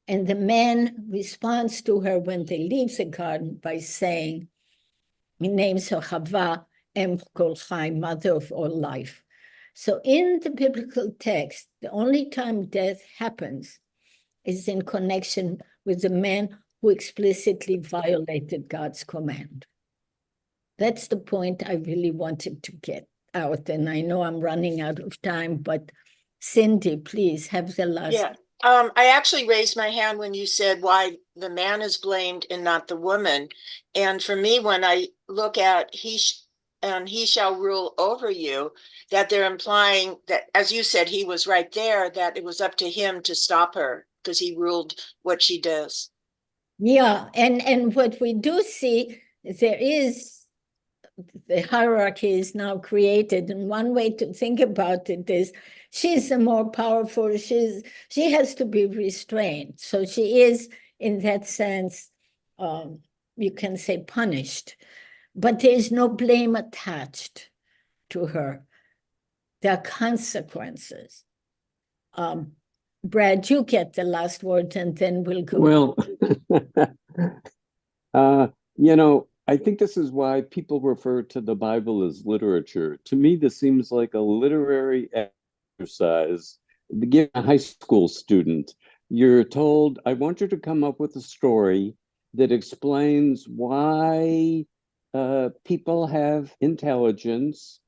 And the man responds to her when they leave the garden by saying, he names her Chava, Em Kol Chai, mother of all life. So in the biblical text, the only time death happens is in connection with the man who explicitly violated God's command. That's the point I really wanted to get out. And I know I'm running out of time, but Cindy, please have the last. Yeah. I actually raised my hand when you said why the man is blamed and not the woman. And for me, when I look at he shall rule over you, that they're implying that, as you said, he was right there, that it was up to him to stop her because he ruled what she does. Yeah, and what we do see, there is the hierarchy is now created, and one way to think about it is she's the more powerful. She has to be restrained, so she is, in that sense, you can say punished, but there is no blame attached to her. There are consequences. Brad, you get the last word, and then we'll go. Well, I think this is why people refer to the Bible as literature. To me, this seems like a literary exercise. Give a high school student, you're told, I want you to come up with a story that explains why people have intelligence,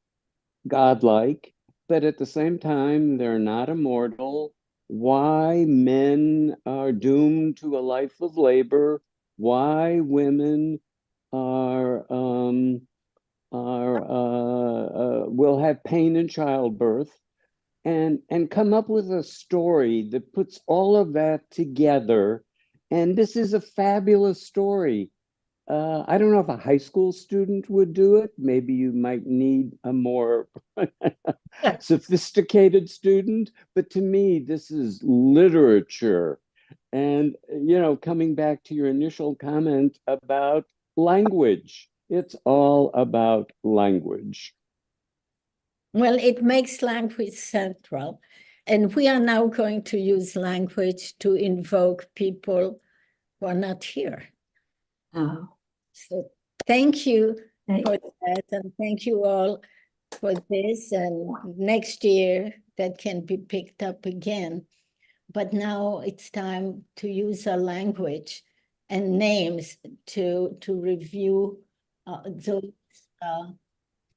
godlike, but at the same time, they're not immortal. Why men are doomed to a life of labor, why women will have pain in childbirth, and come up with a story that puts all of that together. And this is a fabulous story. I don't know if a high school student would do it. Maybe you might need a more sophisticated student. But to me, this is literature. And, coming back to your initial comment about language, it's all about language. Well, it makes language central. And we are now going to use language to invoke people who are not here. Oh. So thank you for that, and thank you all for this. And next year, that can be picked up again. But now it's time to use our language and names to review those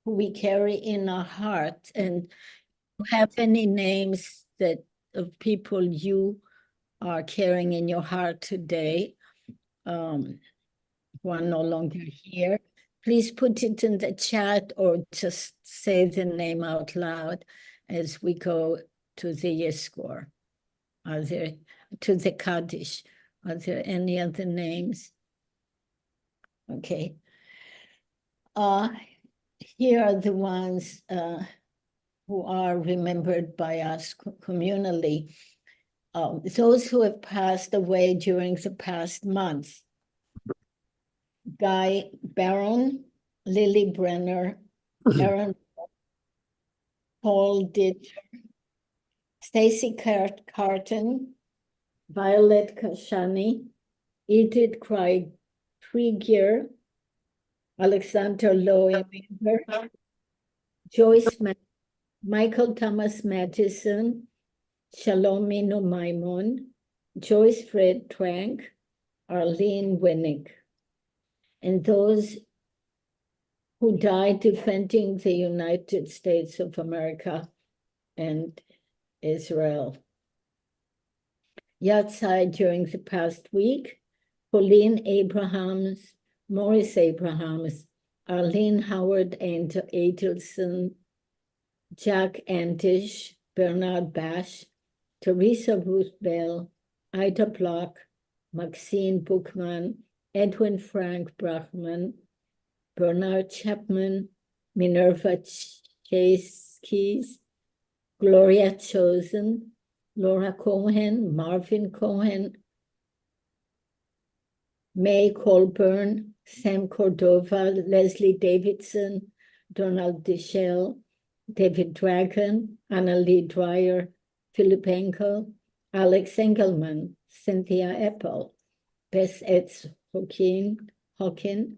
who we carry in our heart. And have any names that of people you are carrying in your heart today, who are no longer here, please put it in the chat or just say the name out loud as we go to the Yizkor. Are there, to the Kaddish, are there any other names? Okay. Here are the ones who are remembered by us communally. Those who have passed away during the past month. Guy Barron, Lily Brenner, Aaron, Paul Ditcher, Stacy Carton, Violet Kashani, Edith Krieger, Alexander Loeber, Joyce Michael Thomas Mattison, Shalomino Maimon, Joyce Fred Trank, Arlene Winnick, and those who died defending the United States of America and Israel. Yahrzeit during the past week, Pauline Abrahams, Morris Abrahams, Arlene Howard Adelson, Jack Antish, Bernard Bash, Teresa Ruth Bell, Ida Block, Maxine Buchman, Edwin Frank Brachman, Bernard Chapman, Minerva Chase Keys, Gloria Chosen, Laura Cohen, Marvin Cohen, May Colburn, Sam Cordova, Leslie Davidson, Donald Deschel, David Dragon, Annalie Dreyer, Philip Henkel, Alex Engelman, Cynthia Apple, Bess Etz Hawkin,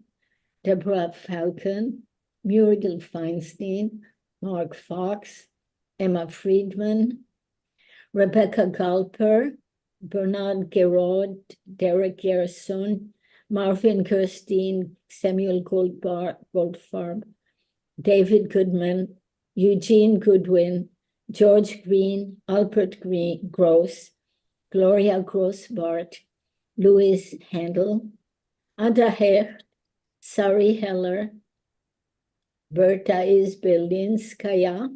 Deborah Falcon, Muriel Feinstein, Mark Fox, Emma Friedman, Rebecca Galper, Bernard Gerard, Derek Garrison, Marvin Kirstein, Samuel Goldfarb, David Goodman, Eugene Goodwin, George Green, Albert Gross, Gloria Grossbart, Louis Handel, Ada Hecht, Sari Heller, Berta Izbelinskaya,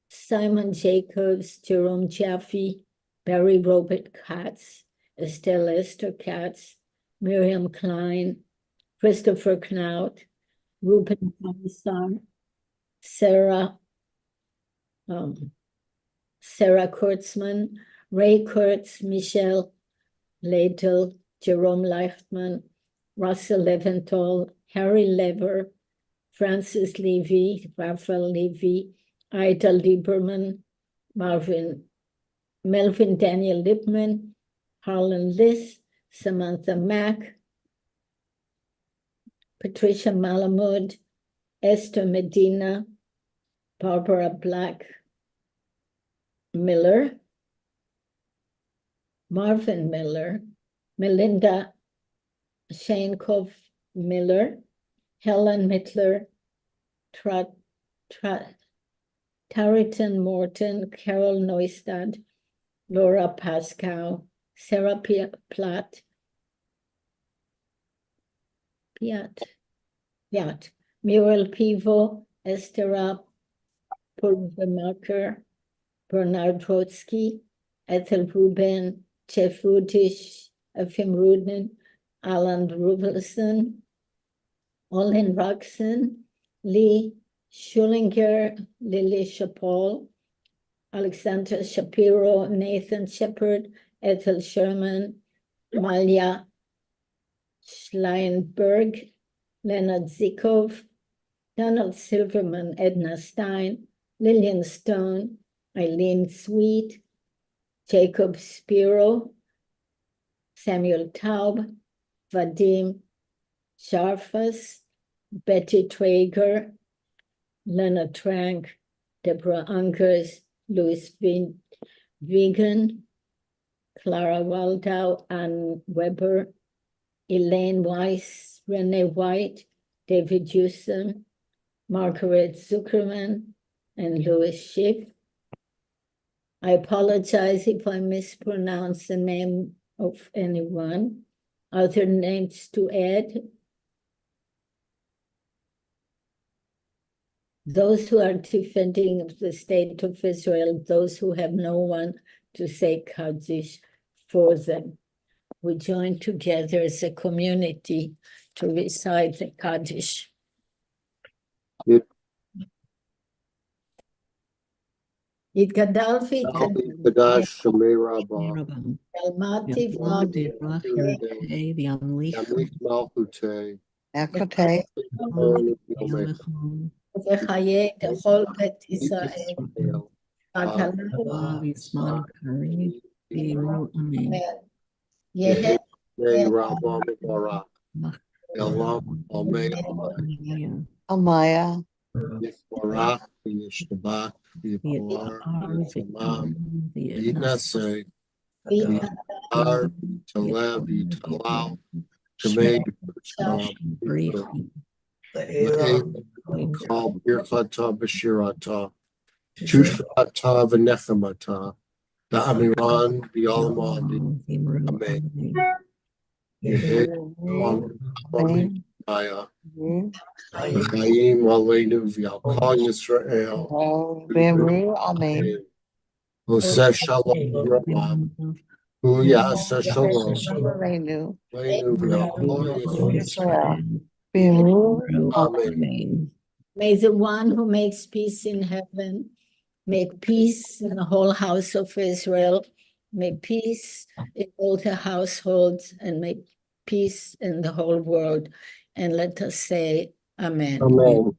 Simon Jacobs, Jerome Jaffe, Barry Robert Katz, Estelle Esther Katz, Miriam Klein, Christopher Knaut, Ruben Komisar, Sarah Kurtzman, Ray Kurtz, Michelle Ladle, Jerome Leichtman, Russell Leventhal, Harry Lever, Francis Levy, Raphael Levy, Ida Lieberman, Melvin Daniel Lipman, Harlan Liss, Samantha Mack, Patricia Malamud, Esther Medina, Barbara Black Miller, Marvin Miller, Melinda Shankov Miller, Helen Mittler, Taritan Morton, Carol Neustad, Laura Pascal, Sarah Platt, Muriel Pivo, Estera Purvemacher, Bernard Trotsky, Ethel Ruben, Jeff Rutish, Efim Rudin, Alan Ruvelson, Olin Roxon, Lee Schulinger, Lily Chappell, Alexander Shapiro, Nathan Shepard, Ethel Sherman, Malia Schleinberg, Leonard Zikov, Donald Silverman, Edna Stein, Lillian Stone, Eileen Sweet, Jacob Spiro, Samuel Taub, Vadim Sharfas, Betty Traeger, Leonard Trank, Deborah Unkers, Louis Vegan, Clara Waldau, Ann Weber, Elaine Weiss, Renee White, David Houston, Margaret Zuckerman, and Louis Schiff. I apologize if I mispronounce the name of anyone. Other names to add? Those who are defending the state of Israel, those who have no one to say Kaddish for them. We join together as a community to recite the Kaddish. Yitgadal Kadash Shemei Rabbah, Almati Yamich Malchutei, Ekote. V'chaye dechol bet Israel. Yehet Rabbah Mevarach, Elam Almei Amaya. Yisbarach, Yishtabach, Yipor, Yishamam, Yitnaseh, Yitar, Yitalev, Yitalal, Shemei Kal Birchata Bashirata, Tushrata Venechemata, the Amiran, the Alamandi, Amen. Yehid, Maya, the Chaim Aleinu, V'Yalkal Yisrael, Amen. Oseh Shalom, Rabban, Hu Yaseh Shalom, Aleinu, V'Yalkal Yisrael, Amen. May the one who makes peace in heaven make peace in the whole house of Israel, make peace in all the households, and make peace in the whole world. And let us say Amen. Amen.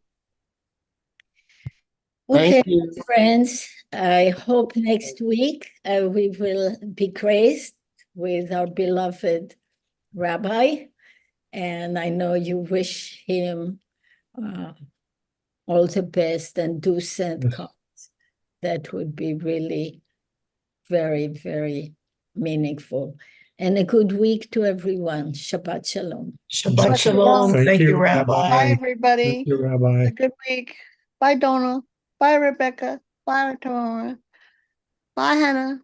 Okay, Thank you. friends, I hope next week we will be graced with our beloved Rabbi, and I know you wish him all the best and do send cards. That would be really very, very meaningful. And a good week to everyone. Shabbat Shalom. Shabbat Shalom. Thank you, Rabbi. Bye, everybody. Thank you, Rabbi. A good week. Bye, Donna. Bye, Rebecca. Bye, Tamara. Bye, Hannah.